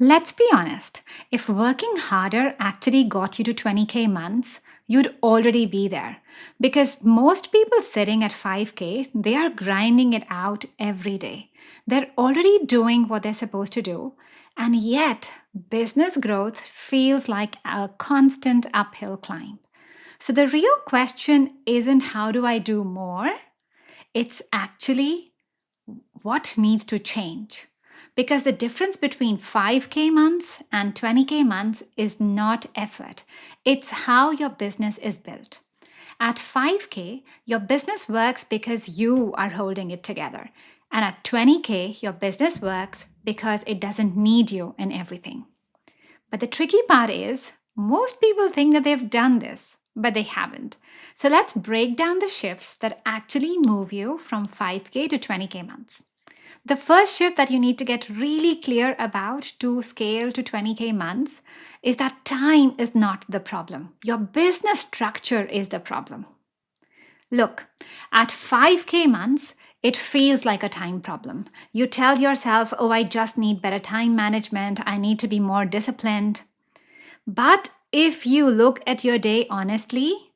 Let's be honest, if working harder actually got you to 20K months, you'd already be there. Because most people sitting at 5K, they are grinding it out every day. They're already doing what they're supposed to do. And yet, business growth feels like a constant uphill climb. So the real question isn't how do I do more? It's actually what needs to change. Because the difference between 5K months and 20K months is not effort, it's how your business is built. At 5K, your business works because you are holding it together. And at 20K, your business works because it doesn't need you in everything. But the tricky part is, most people think that they've done this, but they haven't. So let's break down the shifts that actually move you from 5K to 20K months. The first shift that you need to get really clear about to scale to 20K months is that time is not the problem. Your business structure is the problem. Look, at 5K months, it feels like a time problem. You tell yourself, oh, I just need better time management. I need to be more disciplined. But if you look at your day honestly,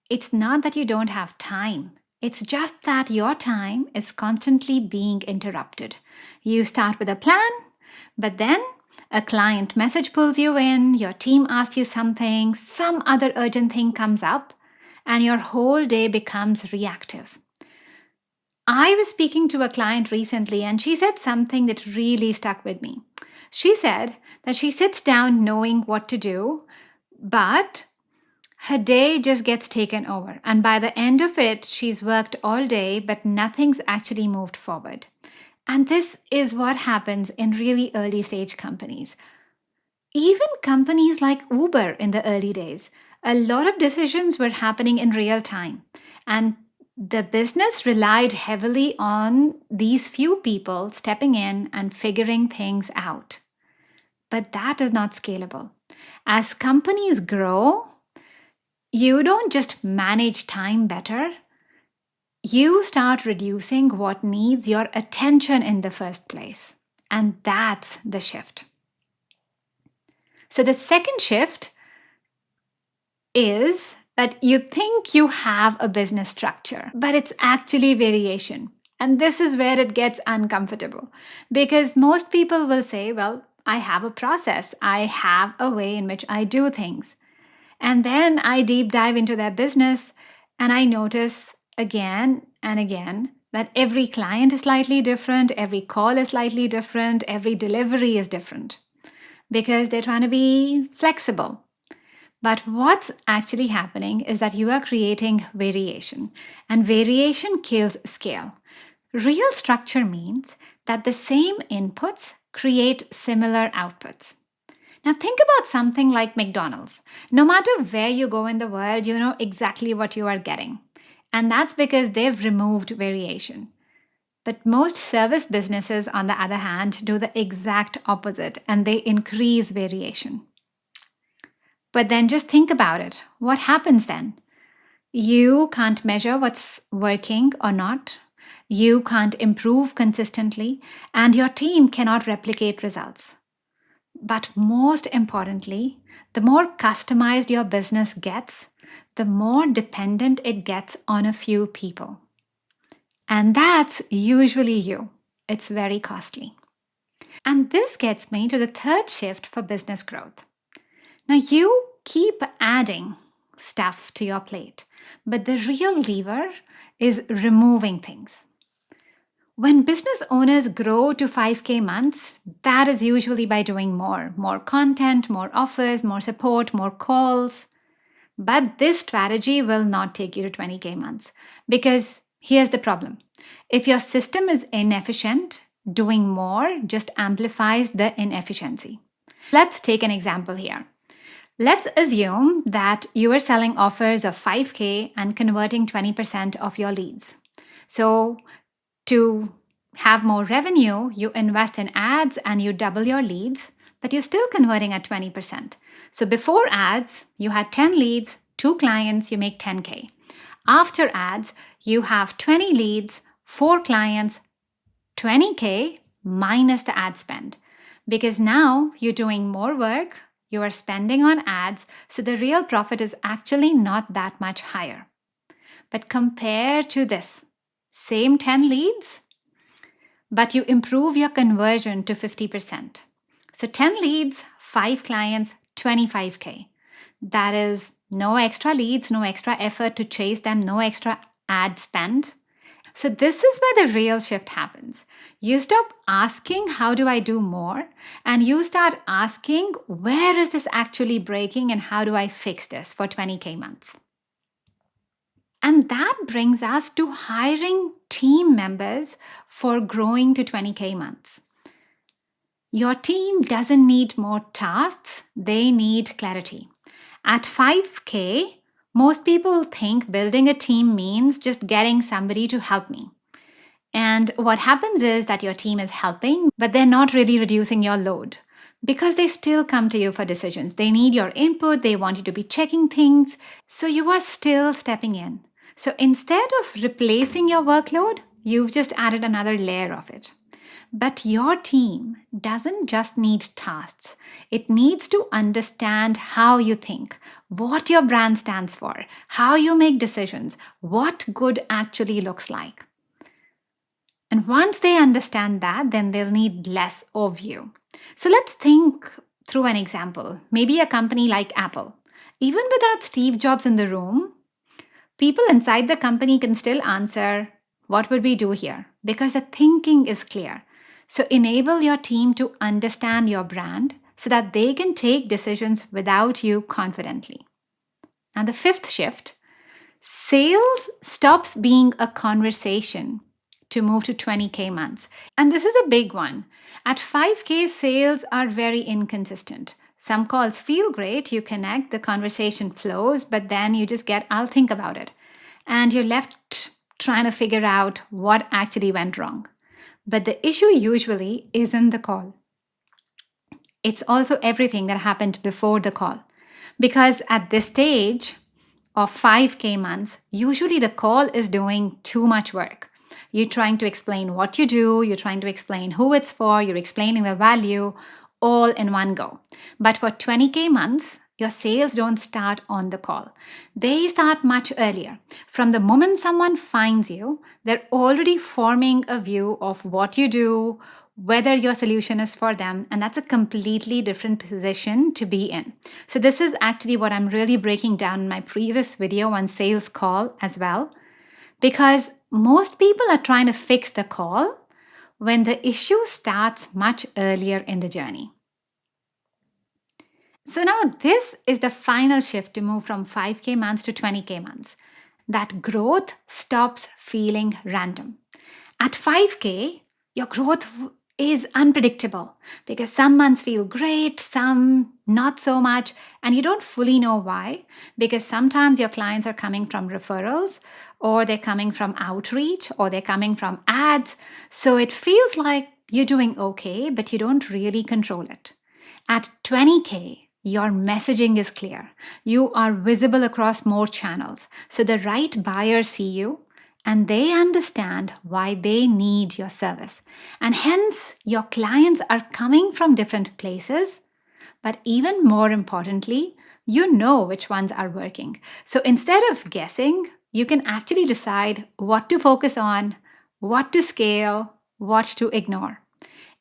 it's not that you don't have time. It's just that your time is constantly being interrupted. You start with a plan, but then a client message pulls you in, your team asks you something, some other urgent thing comes up, and your whole day becomes reactive. I was speaking to a client recently and she said something that really stuck with me. She said that she sits down knowing what to do, but her day just gets taken over. And by the end of it, she's worked all day, but nothing's actually moved forward. And this is what happens in really early stage companies. Even companies like Uber in the early days, a lot of decisions were happening in real time. And the business relied heavily on these few people stepping in and figuring things out. But that is not scalable. As companies grow, you don't just manage time better, you start reducing what needs your attention in the first place. And that's the shift. So the second shift is that you think you have a business structure, but it's actually variation. And this is where it gets uncomfortable because most people will say, well, I have a process, I have a way in which I do things. And then I deep dive into their business and I notice again and again that every client is slightly different, every call is slightly different, every delivery is different because they're trying to be flexible. But what's actually happening is that you are creating variation, and variation kills scale. Real structure means that the same inputs create similar outputs. Now, think about something like McDonald's. No matter where you go in the world, you know exactly what you are getting. And that's because they've removed variation. But most service businesses, on the other hand, do the exact opposite and they increase variation. But then just think about it. What happens then? You can't measure what's working or not. You can't improve consistently, and your team cannot replicate results. But most importantly, the more customized your business gets, the more dependent it gets on a few people. And that's usually you. It's very costly. And this gets me to the third shift for business growth. Now, you keep adding stuff to your plate, but the real lever is removing things. When business owners grow to 5K months, that is usually by doing more content, more offers, more support, more calls. But this strategy will not take you to 20K months because here's the problem. If your system is inefficient, doing more just amplifies the inefficiency. Let's take an example here. Let's assume that you are selling offers of 5K and converting 20% of your leads. So, to have more revenue, you invest in ads and you double your leads, but you're still converting at 20%. So, before ads, you had 10 leads, 2 clients, you make 10K. After ads, you have 20 leads, 4 clients, 20K minus the ad spend. because now you're doing more work, you are spending on ads, so the real profit is actually not that much higher. But compare to this same 10 leads, but you improve your conversion to 50%. So 10 leads, 5 clients, 25K. That is no extra leads, no extra effort to chase them, no extra ad spend. So, this is where the real shift happens. You stop asking, how do I do more? And you start asking, where is this actually breaking and how do I fix this for 20K months? And that brings us to hiring team members for growing to 20K months. Your team doesn't need more tasks, they need clarity. At 5K, most people think building a team means just getting somebody to help me. And what happens is that your team is helping, but they're not really reducing your load because they still come to you for decisions. They need your input, they want you to be checking things. So you are still stepping in. So instead of replacing your workload, you've just added another layer of it. But your team doesn't just need tasks, it needs to understand how you think, what your brand stands for, how you make decisions, what good actually looks like. And once they understand that, then they'll need less of you. So let's think through an example. Maybe a company like Apple. Even without Steve Jobs in the room, people inside the company can still answer, what would we do here? Because the thinking is clear. So enable your team to understand your brand so that they can take decisions without you confidently. And the fifth shift, sales stops being a conversation to move to 20K months. And this is a big one. At 5K, sales are very inconsistent. Some calls feel great, you connect, the conversation flows, but then you just get, I'll think about it. And you're left trying to figure out what actually went wrong. But the issue usually isn't the call. It's also everything that happened before the call. Because at this stage of 5K months, usually the call is doing too much work. You're trying to explain what you do, you're trying to explain who it's for, you're explaining the value all in one go. But for 20K months, your sales don't start on the call. They start much earlier. From the moment someone finds you, they're already forming a view of what you do, whether your solution is for them, and that's a completely different position to be in. So this is actually what I'm really breaking down in my previous video on sales call as well, because most people are trying to fix the call when the issue starts much earlier in the journey. So now this is the final shift to move from 5K months to 20K months. That growth stops feeling random. At 5K, your growth is unpredictable because some months feel great, some not so much, and you don't fully know why, because sometimes your clients are coming from referrals, or they're coming from outreach, or they're coming from ads. So it feels like you're doing okay, but you don't really control it. At 20K, your messaging is clear. You are visible across more channels. So the right buyers see you and they understand why they need your service. And hence, your clients are coming from different places. But even more importantly, you know which ones are working. So instead of guessing, you can actually decide what to focus on, what to scale, what to ignore.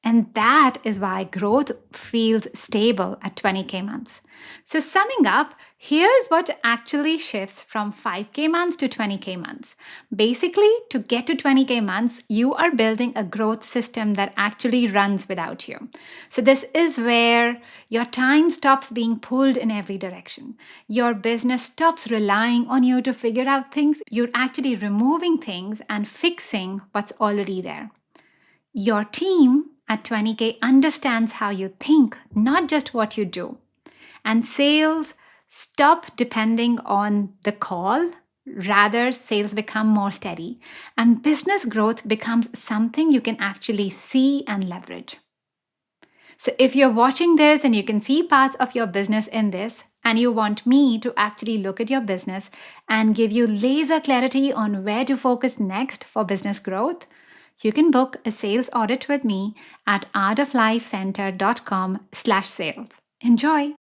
And that is why growth feels stable at 20K months. So, summing up, here's what actually shifts from 5K months to 20K months. Basically, to get to 20K months, you are building a growth system that actually runs without you. So, this is where your time stops being pulled in every direction. Your business stops relying on you to figure out things. You're actually removing things and fixing what's already there. Your team at 20K understands how you think, not just what you do. And sales stop depending on the call. Rather, sales become more steady. And business growth becomes something you can actually see and leverage. So if you're watching this and you can see parts of your business in this, and you want me to actually look at your business and give you laser clarity on where to focus next for business growth, You can book a sales audit with me at artoflifecenter.com/sales. Enjoy!